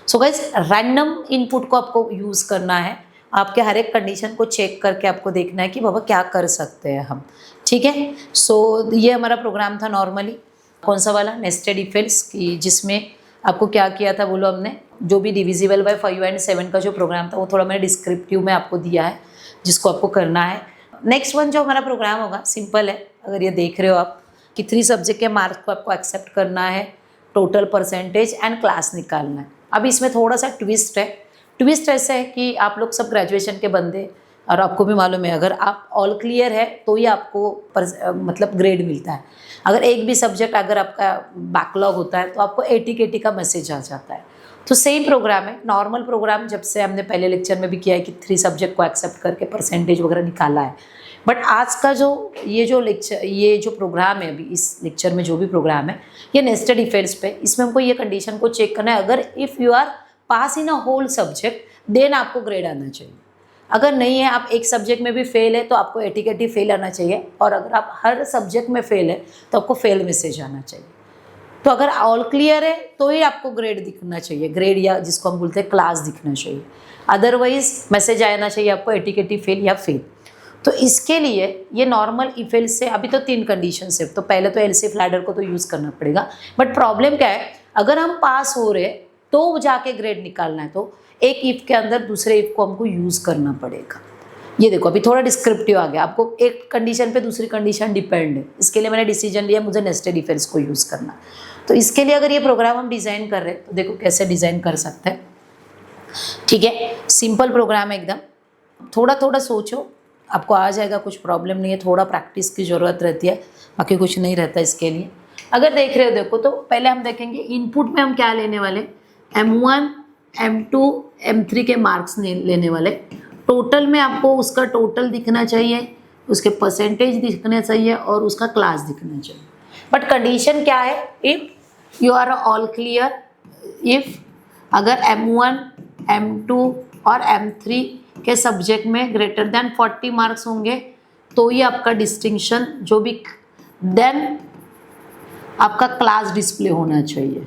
So guys random input को आपको यूज़ करना है, आपके हर एक कंडीशन को चेक करके आपको देखना है कि बाबा क्या कर सकते हैं हम, ठीक है। सो ये हमारा प्रोग्राम था नॉर्मली, कौन सा वाला, नेस्टेड इफ एल्स की, जिसमें आपको क्या किया था बोलो, हमने जो भी डिविजिबल बाय 5 and 7 का जो प्रोग्राम था वो थोड़ा मैंने डिस्क्रिप्टिव में आपको दिया है, जिसको आपको करना है। नेक्स्ट वन जो हमारा प्रोग्राम होगा सिंपल है, अगर ये देख रहे हो आप कि 3 सब्जेक्ट के मार्क्स को आपको एक्सेप्ट करना है, टोटल परसेंटेज एंड क्लास निकालना है। अब इसमें थोड़ा सा ट्विस्ट है। ट्विस्ट ऐसा है कि आप लोग सब ग्रेजुएशन के बंदे, और आपको भी मालूम है अगर आप ऑल क्लियर है तो ही आपको मतलब ग्रेड मिलता है। अगर एक भी सब्जेक्ट अगर आपका बैकलॉग होता है तो आपको 80 के 80 का मैसेज आ जाता है। तो सेम प्रोग्राम है, नॉर्मल प्रोग्राम, जब से हमने पहले लेक्चर में भी किया है कि 3 सब्जेक्ट को एक्सेप्ट करके परसेंटेज वगैरह निकाला है। बट आज का जो ये जो प्रोग्राम है, अभी इस लेक्चर में जो भी प्रोग्राम है, ये नेस्टेड इफ एल्स पे, इसमें हमको ये कंडीशन को चेक करना है, अगर if you are pass in a whole subject then आपको ग्रेड आना चाहिए। अगर नहीं है, आप एक सब्जेक्ट में भी फेल है तो आपको 80 के 80 फेल आना चाहिए, और अगर आप हर सब्जेक्ट में फेल है तो आपको फेल मैसेज आना चाहिए। तो अगर ऑल क्लियर है तो ही आपको ग्रेड दिखना चाहिए, ग्रेड या जिसको हम बोलते हैं क्लास दिखना चाहिए, अदरवाइज मैसेज आना चाहिए आपको 80 के 80 फेल या फेल। तो इसके लिए ये नॉर्मल इफ एल्स से, अभी तो 3 कंडीशन है, तो पहले तो एल्स इफ लैडर को तो यूज़ करना पड़ेगा। बट प्रॉब्लम क्या है, अगर हम पास हो रहे तो जाके ग्रेड निकालना है, तो एक इफ के अंदर दूसरे इफ को हमको यूज़ करना पड़ेगा। ये देखो अभी थोड़ा डिस्क्रिप्टिव आ गया, आपको एक कंडीशन पे दूसरी कंडीशन डिपेंड है, इसके लिए मैंने डिसीजन लिया मुझे नेस्टेड इफ एल्स को यूज़ करना। तो इसके लिए अगर ये प्रोग्राम हम डिज़ाइन कर रहे हैं तो देखो कैसे डिज़ाइन कर सकते हैं, ठीक है। सिंपल प्रोग्राम है एकदम, थोड़ा थोड़ा सोचो, आपको आ जाएगा, कुछ प्रॉब्लम नहीं है, थोड़ा प्रैक्टिस की ज़रूरत रहती है, बाकी कुछ नहीं रहता इसके लिए। अगर देख रहे हो देखो, तो पहले हम देखेंगे इनपुट में हम क्या लेने वाले, M1 M2 M3 के मार्क्स लेने वाले। टोटल में आपको उसका टोटल दिखना चाहिए, उसके परसेंटेज दिखना चाहिए और उसका क्लास दिखना चाहिए। बट कंडीशन क्या है, if you are all clear if अगर M1, M2 और M3 के सब्जेक्ट में ग्रेटर देन 40 मार्क्स होंगे तो ये आपका डिस्टिंक्शन जो भी, देन आपका क्लास डिस्प्ले होना चाहिए,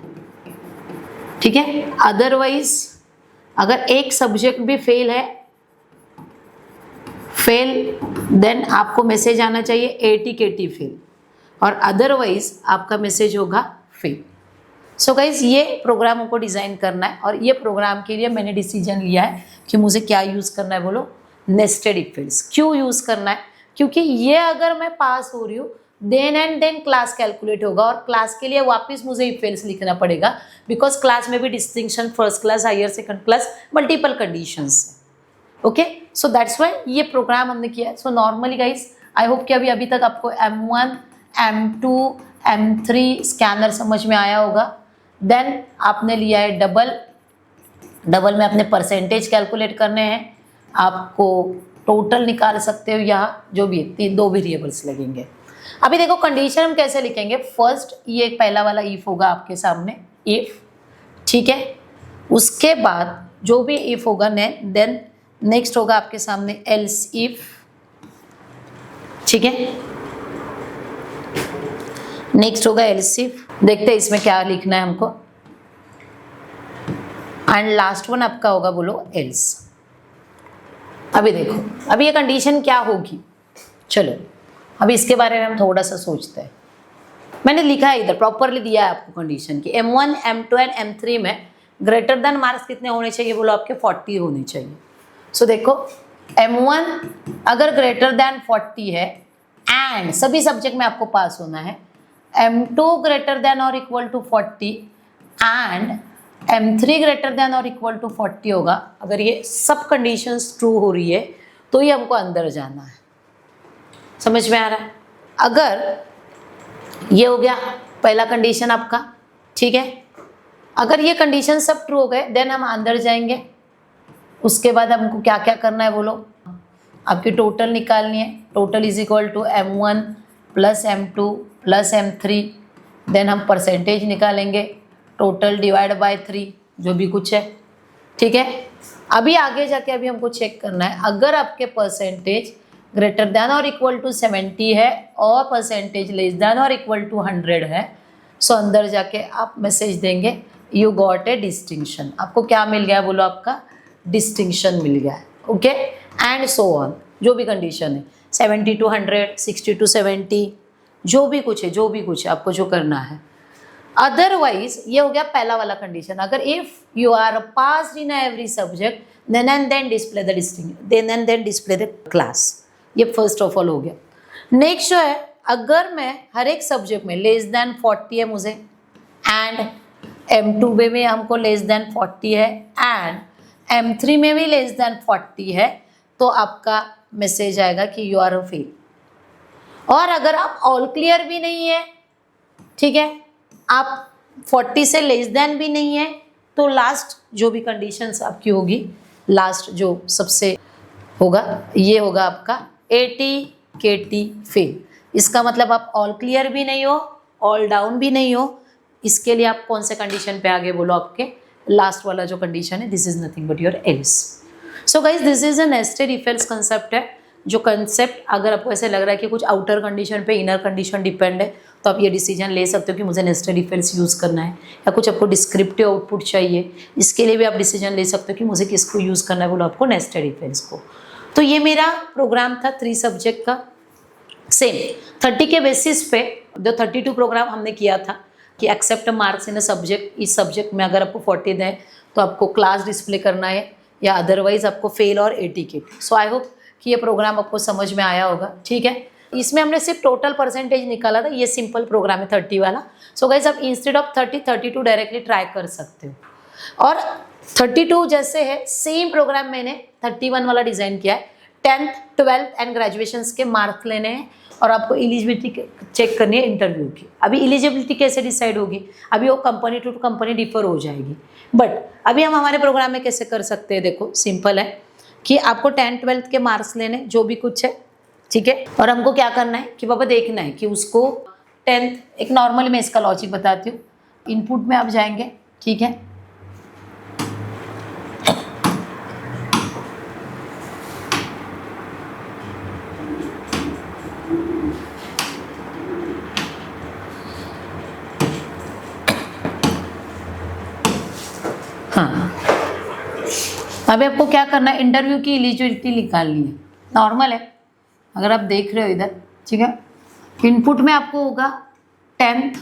ठीक है। अदरवाइज अगर एक सब्जेक्ट भी फेल है, फेल, देन आपको मैसेज आना चाहिए ATKT फेल, और अदरवाइज आपका मैसेज होगा फेल। सो गाइज ये प्रोग्राम हमको डिज़ाइन करना है, और ये प्रोग्राम के लिए मैंने डिसीजन लिया है कि मुझे क्या यूज़ करना है, बोलो नेस्टेड इफ एल्स। क्यों यूज़ करना है? क्योंकि ये अगर मैं पास हो रही हूँ then and then class calculate होगा, और क्लास के लिए वापस मुझे इफ एल्स लिखना पड़ेगा, बिकॉज क्लास में भी distinction first class, higher, second class, multiple conditions है। ओके, सो दैट्स वाई ये प्रोग्राम हमने किया है। So normally guys I hope कि अभी तक आपको M1, M2, M3 स्कैनर समझ में आया होगा। देन आपने लिया है डबल में अपने परसेंटेज कैलकुलेट करने हैं, आपको टोटल निकाल सकते हो, यहाँ जो भी दो वेरिएबल्स लगेंगे। अभी देखो कंडीशन हम कैसे लिखेंगे। फर्स्ट ये पहला वाला इफ होगा आपके सामने, इफ, ठीक है। उसके बाद जो भी इफ होगा देन नेक्स्ट होगा आपके सामने एल्स इफ, ठीक है। नेक्स्ट होगा एल्स इफ, देखते हैं इसमें क्या लिखना है हमको, एंड लास्ट वन आपका होगा बोलो एल्स। अभी देखो अभी ये कंडीशन क्या होगी, चलो अभी इसके बारे में हम थोड़ा सा सोचते हैं। मैंने लिखा है इधर, प्रॉपरली दिया है आपको कंडीशन की, M1, M2 एंड M3 में ग्रेटर देन मार्क्स कितने होने चाहिए, बोलो आपके 40 होने चाहिए। सो देखो M1 अगर ग्रेटर देन 40 है एंड सभी सब्जेक्ट में आपको पास होना है, M2 ग्रेटर देन और इक्वल टू 40 एंड M3 ग्रेटर देन और इक्वल टू 40 होगा। अगर ये सब कंडीशंस ट्रू हो रही है तो ये हमको अंदर जाना है, समझ में आ रहा है। अगर ये हो गया पहला कंडीशन आपका, ठीक है। अगर ये कंडीशन सब ट्रू हो गए देन हम अंदर जाएंगे। उसके बाद हमको क्या क्या करना है बोलो, आपकी टोटल निकालनी है। Total is equal to M1 plus M2 plus M3, then हम परसेंटेज निकालेंगे, टोटल डिवाइड बाय 3 जो भी कुछ है, ठीक है। अभी आगे जाके अभी हमको चेक करना है, अगर आपके परसेंटेज ग्रेटर देन और इक्वल टू 70 है और परसेंटेज लेस देन और इक्वल टू 100 है, सो अंदर जाके आप मैसेज देंगे यू गॉट ए डिस्टिंक्शन। आपको क्या मिल गया बोलो, आपका डिस्टिंक्शन मिल गया है, ओके। एंड सो ऑन, जो भी कंडीशन है 70 to 100, 60 to 70, जो भी कुछ है आपको जो करना है। अदरवाइज ये हो गया पहला वाला कंडीशन, अगर if you are pass in every subject then and then display the distinction, then and then display the class. ये फर्स्ट ऑफ ऑल हो गया। नेक्स्ट जो है, अगर मैं हर एक सब्जेक्ट में लेस देन 40 है मुझे, एंड M2 में भी हमको लेस देन 40 है, एंड M3 में भी लेस देन 40 है, तो आपका मैसेज आएगा कि यू आर अ फेल। और अगर आप ऑल क्लियर भी नहीं है, ठीक है, आप 40 से लेस देन भी नहीं है, तो लास्ट जो भी कंडीशंस आपकी होगी, लास्ट जो सबसे होगा ये होगा आपका ATKT फेल। इसका मतलब आप ऑल क्लियर भी नहीं हो, ऑल डाउन भी नहीं हो। इसके लिए आप कौन से कंडीशन पे आगे बोलो, आपके लास्ट वाला जो कंडीशन है, this is nothing but your else. So guys this is a nested if else concept है, जो कंसेप्ट अगर आपको ऐसे लग रहा है कि कुछ आउटर कंडीशन पे इनर कंडीशन डिपेंड है, तो आप ये डिसीजन ले सकते हो कि मुझे नेस्टेड इफ एल्स यूज़ करना है, या कुछ आपको डिस्क्रिप्टिव आउटपुट चाहिए, इसके लिए भी आप डिसीजन ले सकते हो कि मुझे किसको यूज़ करना है, बोलो आपको नेस्टेड इफ एल्स को। तो ये मेरा प्रोग्राम था 3 सब्जेक्ट का, सेम 30 के बेसिस पे जो 32 प्रोग्राम हमने किया था कि accept marks in a subject, इस सब्जेक्ट में अगर आपको 40 दें तो आपको क्लास डिस्प्ले करना है, या अदरवाइज आपको फेल और ATKT। सो आई होप कि ये प्रोग्राम आपको समझ में आया होगा, ठीक है। इसमें हमने सिर्फ टोटल परसेंटेज निकाला था, ये सिंपल प्रोग्राम है 30 वाला। सो गाइज आप इंस्टेड ऑफ 30 32 डायरेक्टली ट्राई कर सकते हो। और 32 जैसे है सेम प्रोग्राम मैंने 31 वाला डिज़ाइन किया है। 10th 12th एंड ग्रेजुएशंस के मार्क्स लेने हैं और आपको एलिजिबिलिटी चेक करनी है इंटरव्यू की। अभी एलिजिबिलिटी कैसे डिसाइड होगी, अभी वो कंपनी टू कंपनी डिफर हो जाएगी, बट अभी हम हमारे प्रोग्राम में कैसे कर सकते हैं, देखो सिंपल है कि आपको 10th 12th के मार्क्स लेने जो भी कुछ है, ठीक है। और हमको क्या करना है कि बाबा देखना है कि उसको 10th, एक नॉर्मली मैं इसका लॉजिक बताती हूँ, इनपुट में आप जाएंगे, ठीक है। हाँ, अभी आपको क्या करना है, इंटरव्यू की एलिजिबिलिटी निकालनी है। नॉर्मल है, अगर आप देख रहे हो इधर, ठीक है। इनपुट में आपको होगा 10th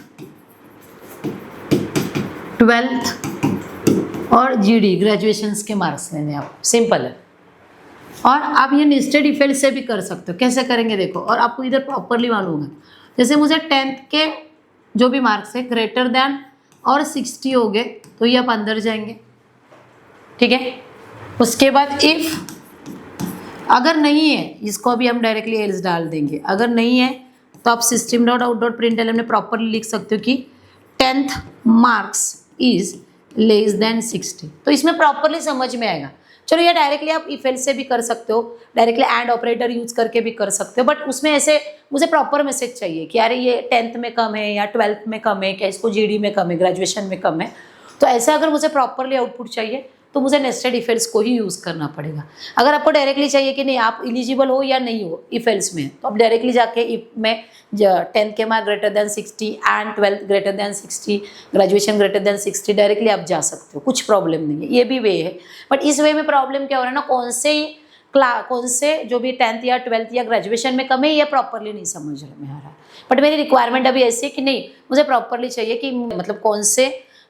12th और जीडी ग्रेजुएशंस के मार्क्स लेने आप, सिंपल है। और आप ये नेस्टेड इफ एल्स से भी कर सकते हो। कैसे करेंगे देखो, और आपको इधर प्रॉपरली मालूम है। जैसे मुझे 10th के जो भी मार्क्स है ग्रेटर देन और 60 हो गए तो ये आप अंदर जाएंगे, ठीक है। उसके बाद इफ अगर नहीं है, इसको अभी हम डायरेक्टली एल्स डाल देंगे। अगर नहीं है तो आप system.out.println में प्रॉपरली लिख सकते हो कि 10th marks is less than 60। तो इसमें प्रॉपरली समझ में आएगा। चलो ये डायरेक्टली आप इफ एल्स से भी कर सकते हो, डायरेक्टली एंड ऑपरेटर यूज करके भी कर सकते हो, बट उसमें ऐसे मुझे प्रॉपर मैसेज चाहिए कि अरे ये 10th में कम है या 12th में कम है, क्या इसको जीडी में कम है, ग्रेजुएशन में कम है। तो ऐसा अगर मुझे प्रॉपरली आउटपुट चाहिए तो मुझे नेस्टेड इफ एल्स को ही यूज़ करना पड़ेगा। अगर आपको डायरेक्टली चाहिए कि नहीं आप एलिजिबल हो या नहीं हो इफ एल्स में, तो आप डायरेक्टली जाके इफ में 10th के mark greater than 60 and 12th greater than 60, graduation greater than 60, directly आप जा सकते हो, कुछ प्रॉब्लम नहीं है। ये भी वे है, बट इस वे में प्रॉब्लम क्या हो रहा है ना, कौन से जो भी 10th या 12th या ग्रेजुएशन में कम है, ये प्रॉपरली नहीं समझ में आ रहा है। बट मेरी रिक्वायरमेंट अभी ऐसी है कि नहीं, मुझे प्रॉपरली चाहिए कि मतलब कौन से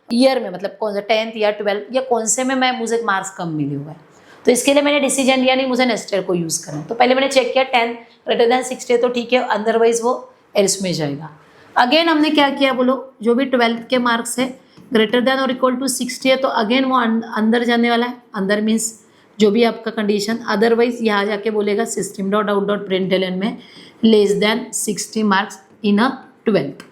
ईयर में, मतलब कौन सा 10th या 12th या कौन से में मुझे मार्क्स कम मिले हुए हैं। तो इसके लिए मैंने डिसीजन लिया नहीं, मुझे नेस्टेड को यूज़ करना है। तो पहले मैंने चेक किया 10 ग्रेटर देन 60 तो ठीक है, अदरवाइज वो एल्स में जाएगा। अगेन हमने क्या किया बोलो, जो भी 12th के मार्क्स है ग्रेटर देन और इक्वल टू 60 है तो अगेन वो अंदर जाने वाला है। अंदर मीन्स जो भी आपका कंडीशन, अदरवाइज यहाँ जाके बोलेगा system.out.println में less than 60 marks in a 12th,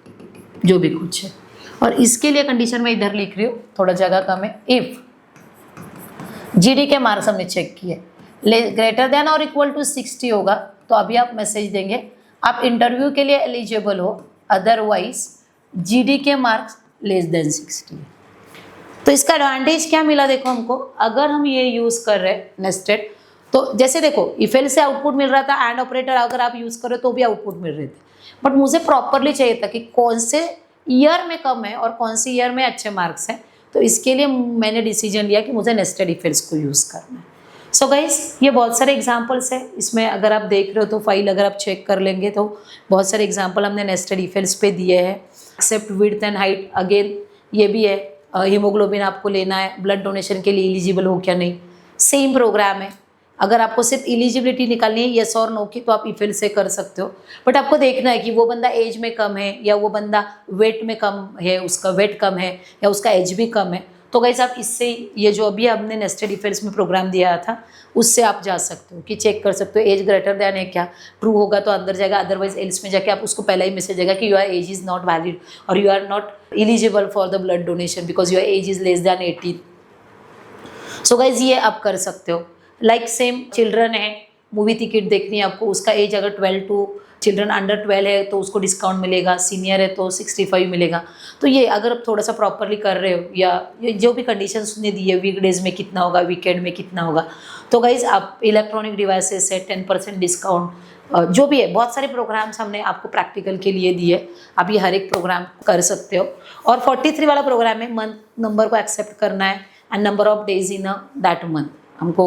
जो भी कुछ है। और इसके लिए कंडीशन में इधर लिख रही हूँ, थोड़ा जगह कम है। इफ जीडी के मार्क्स हमने चेक किए ग्रेटर देन और इक्वल टू 60 होगा तो अभी आप मैसेज देंगे आप इंटरव्यू के लिए एलिजिबल हो, अदरवाइज जीडी के मार्क्स लेस देन 60। तो इसका एडवांटेज क्या मिला देखो हमको, अगर हम ये यूज़ कर रहे हैं नेस्टेड, तो जैसे देखो इफ एल्स से आउटपुट मिल रहा था, एंड ऑपरेटर अगर आप यूज़ करो तो भी आउटपुट मिल रहे थे, बट मुझे प्रॉपरली चाहिए था कि कौन से ईयर में कम है और कौन सी ईयर में अच्छे मार्क्स हैं। तो इसके लिए मैंने डिसीजन लिया कि मुझे नेस्टेड इफ एल्स को यूज़ करना है। सो गाइस, ये बहुत सारे एग्जांपल्स हैं इसमें, अगर आप देख रहे हो तो फाइल अगर आप चेक कर लेंगे तो बहुत सारे एग्जांपल हमने नेस्टेड इफ एल्स पे दिए हैं। Accept width and height, again ये भी है, हीमोग्लोबिन आपको लेना है, ब्लड डोनेशन के लिए एलिजिबल हो क्या नहीं, सेम प्रोग्राम है। अगर आपको सिर्फ एलिजिबिलिटी निकालनी है येस और नो की, तो आप इफ एल्स से कर सकते हो, बट आपको देखना है कि वो बंदा एज में कम है या वो बंदा वेट में कम है, उसका वेट कम है या उसका एज भी कम है। तो गाइस आप इससे ये जो अभी हमने नेस्टेड इफ एल्स में प्रोग्राम दिया था उससे आप जा सकते हो कि चेक कर सकते हो एज ग्रेटर देन है क्या, ट्रू होगा तो अंदर जाएगा, अदरवाइज एल्स में जाके आप उसको पहला ही मैसेज आएगा कि your age is not valid और you are not eligible for the blood donation because your age is less than 18। So guys ये आप कर सकते हो। लाइक सेम चिल्ड्रन है, मूवी टिकट देखनी है आपको, उसका एज अगर 12 टू चिल्ड्रन अंडर 12 है तो उसको डिस्काउंट मिलेगा, सीनियर है तो 65 मिलेगा। तो ये अगर आप थोड़ा सा प्रॉपरली कर रहे हो या जो भी कंडीशंस ने दी है, वीकडेज में कितना होगा, वीकेंड में कितना होगा, तो गाइज आप इलेक्ट्रॉनिक डिवाइसेस से 10% डिस्काउंट, जो भी है, बहुत सारे प्रोग्राम्स हमने आपको प्रैक्टिकल के लिए दिए, आप ये हर एक प्रोग्राम कर सकते हो। और 43 वाला प्रोग्राम में मंथ नंबर को एक्सेप्ट करना है and number of days in that month, हमको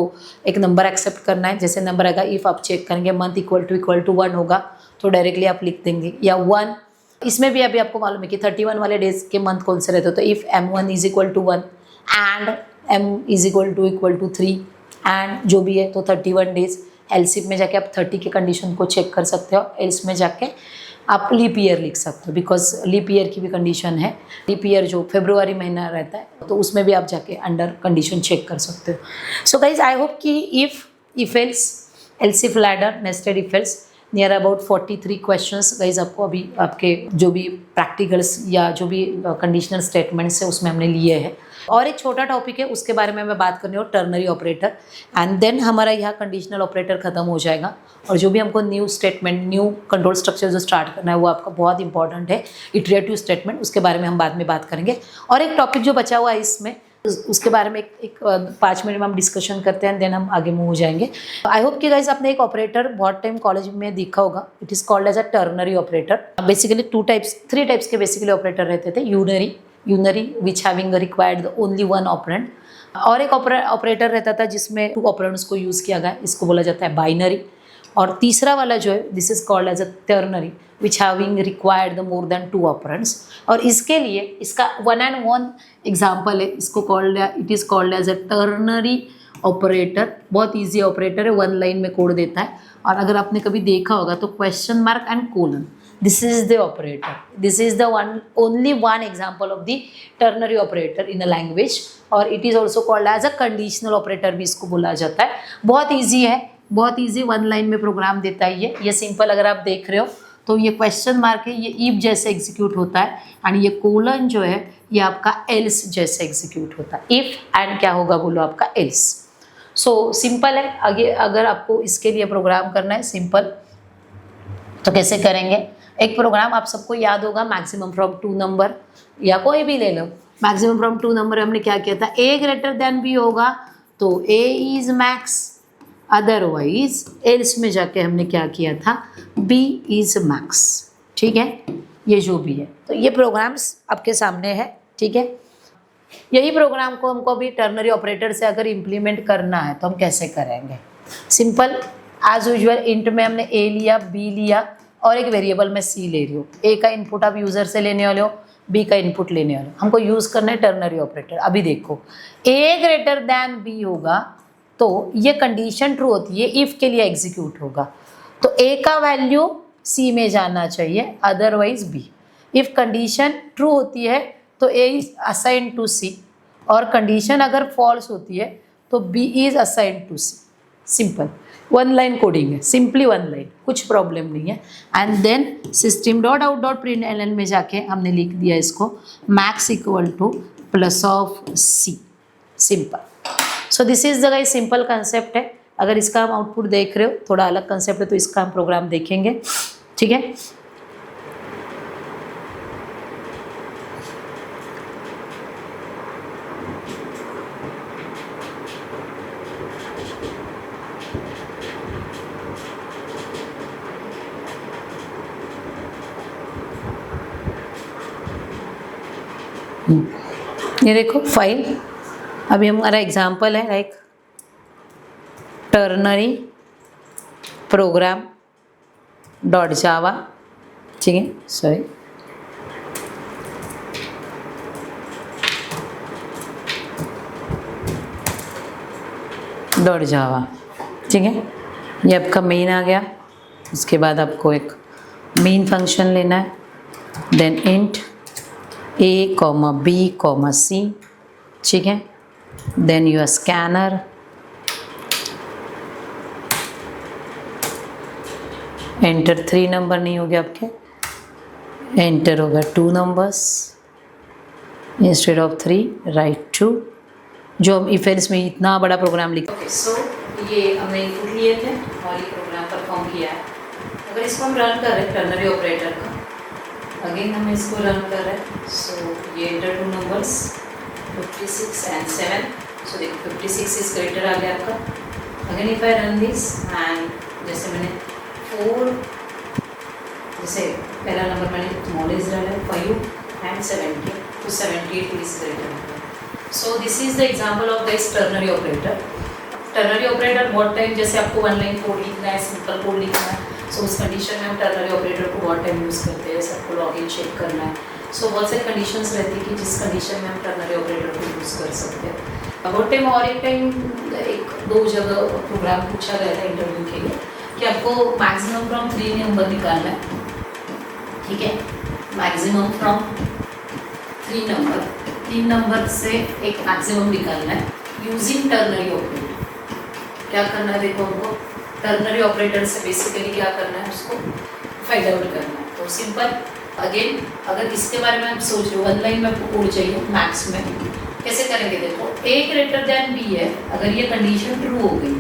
एक नंबर एक्सेप्ट करना है। जैसे नंबर आएगा, इफ़ आप चेक करेंगे मंथ इक्वल टू 1 होगा तो डायरेक्टली आप लिख देंगे, या 1। इसमें भी अभी आपको मालूम है कि 31 वाले डेज के मंथ कौन से रहते हो, तो if M1 is equal to 1 and M is equal to 3 and जो भी है तो 31 डेज। एलसीफ में जाके आप 30 के कंडीशन को चेक कर सकते हो, एल्स में जाके आप लीप ईयर लिख सकते हो बिकॉज लीप ईयर की भी कंडीशन है। लीप ईयर जो फरवरी महीना रहता है तो उसमें भी आप जाके अंडर कंडीशन चेक कर सकते हो। सो गाइज आई होप कि if else, else if ladder, nested if else near about 43 questions guys आपको अभी आपके जो भी प्रैक्टिकल्स या जो भी कंडीशनल स्टेटमेंट्स है उसमें हमने लिए हैं। और एक छोटा टॉपिक है उसके बारे में मैं बात करनी हूँ, टर्नरी ऑपरेटर, एंड देन हमारा यहाँ कंडीशनल ऑपरेटर खत्म हो जाएगा। और जो भी हमको new statement, new control structure जो स्टार्ट करना है वो आपका बहुत इंपॉर्टेंट है, इटरेटिव स्टेटमेंट, उसके बारे में हम बाद में बात करेंगे। और एक टॉपिक जो बचा हुआ है इसमें उसके बारे में एक 5 मिनट में हम डिस्कशन करते हैं, देन हम आगे मूव हो जाएंगे। आई होप कि गाइज आपने एक ऑपरेटर बहुत टाइम कॉलेज में देखा होगा, it is called as a ternary operator. Basically 3 types के बेसिकली ऑपरेटर रहते थे। Unary which having required only one operand, और एक ऑपरेटर रहता था जिसमें 2 ऑपरेंड्स को यूज़ किया गया, इसको बोला जाता है बाइनरी। और तीसरा वाला जो है this is called as a ternary which having required the more than 2 operands. और इसके लिए इसका 1 and 1 एग्जाम्पल है, इसको called, it is called as a ternary operator. बहुत ईजी ऑपरेटर है, 1 लाइन में कोड देता है। और अगर आपने कभी देखा होगा तो question mark and colon, this is the operator, this is the only one example of the ternary operator in a language. और it is also called as a conditional operator भी इसको बोला जाता है। बहुत ईजी है, बहुत ईजी, 1 लाइन में प्रोग्राम देता है ये सिंपल। अगर आप देख रहे हो तो ये क्वेश्चन मार्क है, ये इफ जैसे एग्जीक्यूट होता है, एंड ये कोलन जो है ये आपका एल्स जैसे एग्जीक्यूट होता है। इफ एंड क्या होगा बोलो, आपका एल्स। सो सिंपल है। आगे अगर आपको इसके लिए प्रोग्राम करना है सिंपल, तो कैसे करेंगे? एक प्रोग्राम आप सबको याद होगा, मैक्सिमम फ्रॉम 2 नंबर, या कोई भी ले लो। मैक्सिमम फ्रॉम 2 नंबर हमने क्या किया था, ए ग्रेटर देन बी होगा तो A is max, otherwise else में जाके हमने क्या किया था, बी इज मैक्स। ठीक है, ये जो भी है, तो ये प्रोग्राम्स आपके सामने है। ठीक है, यही प्रोग्राम को हमको अभी टर्नरी ऑपरेटर से अगर इम्प्लीमेंट करना है तो हम कैसे करेंगे? सिंपल, एज यूजुअल इंट में हमने ए लिया, बी लिया, और एक वेरिएबल में सी ले रही हूँ। ए का इनपुट आप यूज़र से लेने वाले हो, बी का इनपुट लेने वाले हो। हमको यूज़ करना है टर्नरी ऑपरेटर। अभी देखो, ए ग्रेटर दैन बी होगा तो ये कंडीशन ट्रू होती है, इफ़ के लिए एग्जीक्यूट होगा तो ए का वैल्यू सी में जाना चाहिए, otherwise B. If condition true होती है तो A is assign to C, और कंडीशन अगर फॉल्स होती है तो B is assign to C. Simple 1 line coding है, सिंपली 1 लाइन, कुछ प्रॉब्लम नहीं है। And then system dot out dot println में जाके हमने लिख दिया इसको max equal to plus of C. Simple. So this is the guys simple concept है। अगर इसका हम आउटपुट देख रहे हो, थोड़ा अलग कंसेप्ट है, तो इसका हम प्रोग्राम देखेंगे। ठीक है, ये देखो फाइल, अभी हमारा एग्जाम्पल है like ternary program dot Java. ठीक है, सॉरी, डॉट जावा। ठीक है, ये आपका मेन आ गया। उसके बाद आपको एक मेन फंक्शन लेना है, then int A comma B comma C. ठीक है, then your scanner, enter 3 number नहीं हो गया आपके, एंटर होगा 2 नंबर्स इंस्टेड ऑफ 3, राइट 2। जो हम इफ एल्स में इतना बड़ा प्रोग्राम लिखा। ओके, सो ये हमने इनपुट लिए थे और ये प्रोग्राम परफॉर्म किया है। अगर इसको हम रन कर रहे हैं टर्नरी ऑपरेटर का, अगेन हम इसको रन कर रहे हैं। सो ये एंटर 2 नंबर्स 56 and 7। सो देखो 56 इज ग्रेटर आ गया आपका। Again if I run this and जैसे मैंने 4, जैसे पहला नंबर मैंने स्मॉल इज डाला है 5 and 70, तो 78 is greater. So this is the example of this ternary operator. Ternary operator बहुत टाइम, जैसे आपको 1 लाइन कोड लिखना है, सिंपल कोड लिखना है, सो उस कंडीशन में हम टर्नरी ऑपरेटर को बहुत टाइम यूज़ करते हैं। सबको लॉगिन चेक करना है, सो बहुत सारी कंडीशंस रहती है कि जिस कंडीशन में हम टर्नरी ऑपरेटर को यूज़ कर सकते हैं। बहुत टाइम और एक टाइम 1-2 जगह प्रोग्राम पूछा गया था इंटरव्यू के लिए कि आपको मैक्सिमम फ्रॉम 3 नंबर निकालना है। ठीक है, मैक्सिमम फ्रॉम 3 नंबर से एक मैक्सिमम निकालना है यूजिंग टर्नरी ऑपरेटर। क्या करना है देखो, हमको टर्नरी ऑपरेटर से बेसिकली क्या करना है, उसको फाइंड आउट करना है। तो सिंपल अगेन, अगर इसके बारे में आप सोच रहे हो, वन लाइन में आपको कोड चाहिए मैथ्स में, कैसे करेंगे देखो, a ग्रेटर देन b है, अगर ये कंडीशन ट्रू हो गई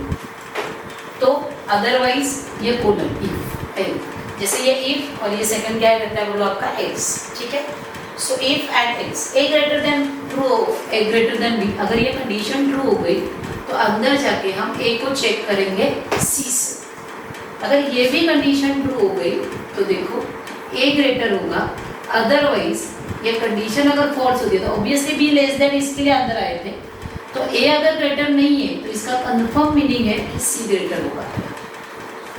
तो अदरवाइज ये कोलन इफ, जैसे ये इफ और ये सेकंड क्या करता है बोलो आपका else, ठीक है। So if and else a greater than true, a greater than b, अगर ये कंडीशन ट्रू हो गई तो अंदर जाके हम a को चेक करेंगे c से, अगर ये भी कंडीशन ट्रू हो गई तो देखो a ग्रेटर होगा, अदरवाइज ये कंडीशन अगर फॉल्स होती है तो ऑब्वियसली b लेस देन इसके लिए अंदर आए थे, तो a अगर ग्रेटर नहीं है तो इसका कंफर्म मीनिंग है कि c ग्रेटर होगा।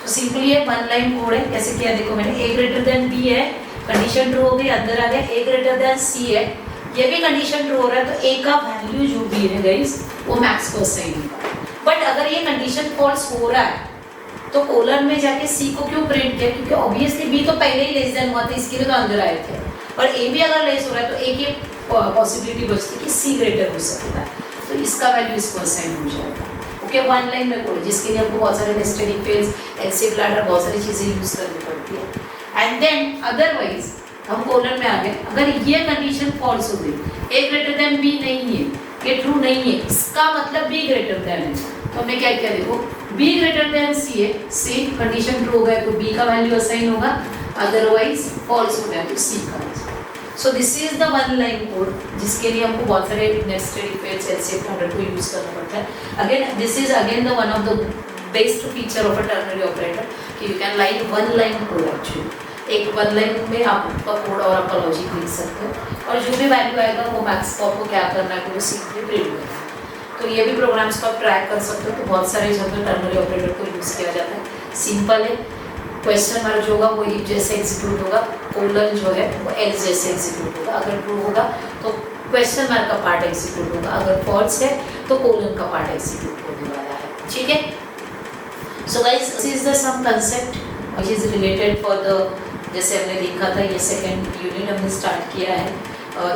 तो सिंपली ये वन लाइन कोड है, कैसे किया देखो मैंने, a ग्रेटर देन b है, कंडीशन ट्रू हो गई, अंदर आ गया, a ग्रेटर देन c है, ये भी कंडीशन ट्रू हो रहा है तो a का वैल्यू जो भी है गाइस वो मैक्स को असाइन होगा। बट अगर ये कंडीशन फॉल्स हो रहा है तो कोलन में जाके c को क्यों प्रिंट किया, क्योंकि ऑब्वियसली b तो पहले ही लेस देन हुआ था, इसके लिए तो अंदर आए थे, और a भी अगर लेस हो रहा है तो a की पॉसिबिलिटी बचती है कि c ग्रेटर हो सकता है, तो इसका वैल्यू इसको असाइन हो जाएगा। ओके, वन लाइन में कोड, जिसके लिए हमको बहुत सारे नेस्टेड इक्वेशंस, एलसीएम लैडर, बहुत सारी चीज़ें यूज़ करनी पड़ती है। एंड देन अदरवाइज हम कोलन में आ गए, अगर ये कंडीशन फॉल्स हो गई, a ग्रेटर देन b नहीं है, ये ट्रू नहीं है, इसका मतलब b ग्रेटर देन है, तो हमने क्या किया देखो, b ग्रेटर देन c है, c कंडीशन ट्रू हो गया तो b का वैल्यू असाइन होगा, अदरवाइज फॉल्स हो गया तो c का। So this is the one line code, जिसके लिए हमको बहुत सारे नेस्टेड इक्वेशंस, एलसीएम लैडर को यूज करना पड़ता है। Again this is again the one of the best feature of a ternary operator कि you can line one line code actually, एक वन लाइन में आप आपका कोड और आपका लॉजिक लिख सकते हो, और जो भी वैल्यू आएगा वो मैक्स को आपको क्या करना है, वो सीधे प्रिंट करना है। तो ये भी प्रोग्राम्स को आप ट्रैक कर सकते हो। तो बहुत सारे जगह टर्नरी ऑपरेटर को यूज़ किया जाता है। सिंपल है, क्वेश्चन मार्क जो होगा वो इफ जैसे एग्जीक्यूट होगा, कोलन जो है वो एल्स जैसे एग्जीक्यूट होगा, अगर ट्रू होगा तो क्वेश्चन मार्क का पार्ट एग्जीक्यूट होगा, अगर फॉल्स है तो कोलन का पार्ट एग्जीक्यूट होने वाला है, ठीक है। So guys, this is the some concept which is related for the, जैसे हमने देखा था ये सेकेंड यूनिट हमने स्टार्ट किया है,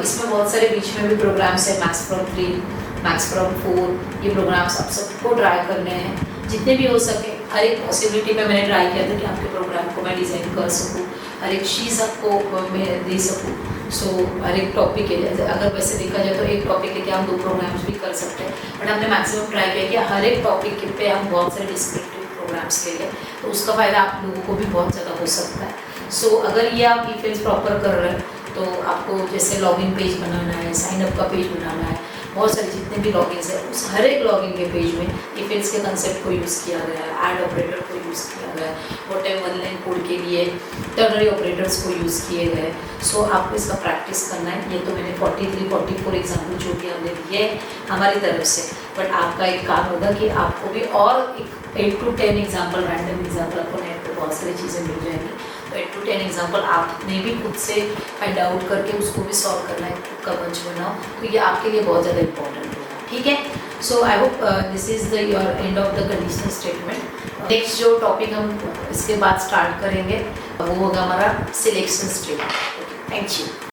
इसमें बहुत सारे बीच में भी प्रोग्राम्स है, मैथ्स फ्रॉम 3, मैथ्स फ्रॉम 4, ये प्रोग्राम्स आप सबको ट्राई करने हैं जितने भी हो सके। हर एक पॉसिबिलिटी में मैंने ट्राई किया था कि आपके प्रोग्राम को मैं डिज़ाइन कर सकूँ, हर एक चीज़ आपको मैं दे सकूँ। सो हर एक टॉपिक है, अगर वैसे देखा जाए तो एक टॉपिक है कि हम 2 प्रोग्राम्स भी कर सकते हैं, बट हमने मैक्सिमम ट्राई किया कि हर एक टॉपिक पे हम बहुत सारे डिस्क्रिप्टिव प्रोग्राम्स ले लें, तो उसका फ़ायदा आप लोगों को भी बहुत ज़्यादा हो सकता है। सो अगर ये आप ई-फेल्स प्रॉपर कर रहे हैं तो आपको जैसे लॉगिन पेज बनाना है, साइन अप का पेज बनाना है, बहुत सारे जितने भी लॉगिन्स है उस हर एक लॉगिन के पेज में ई-फेल्स के कंसेप्ट को यूज़ किया गया है, ऐड ऑपरेटर को यूज़ किया गया है, व्हाटएवर वन लाइन कोड के लिए टर्नरी ऑपरेटर्स को यूज़ किए गए। सो आपको इसका प्रैक्टिस करना है। ये तो मैंने 43-44 एग्जाम्पल जो कि हमने दिए हमारी तरफ से, बट आपका एक काम होगा कि आपको भी और 8 to 10 एग्जाम्पल, रैंडम एग्जाम्पल आपको नेट पर बहुत सारी चीज़ें मिल जाएंगी, तो 8 to 10 एग्जाम्पल आपने भी खुद से फाइंड आउट करके उसको भी सॉल्व करना है, खुद का मंच बनाओ, तो ये आपके लिए बहुत ज़्यादा इंपॉर्टेंट होगा, ठीक है। So I hope this is the your end of the conditional statement. Next जो टॉपिक हम इसके बाद स्टार्ट करेंगे वो होगा हमारा सिलेक्शन स्टेटमेंट। Thank you.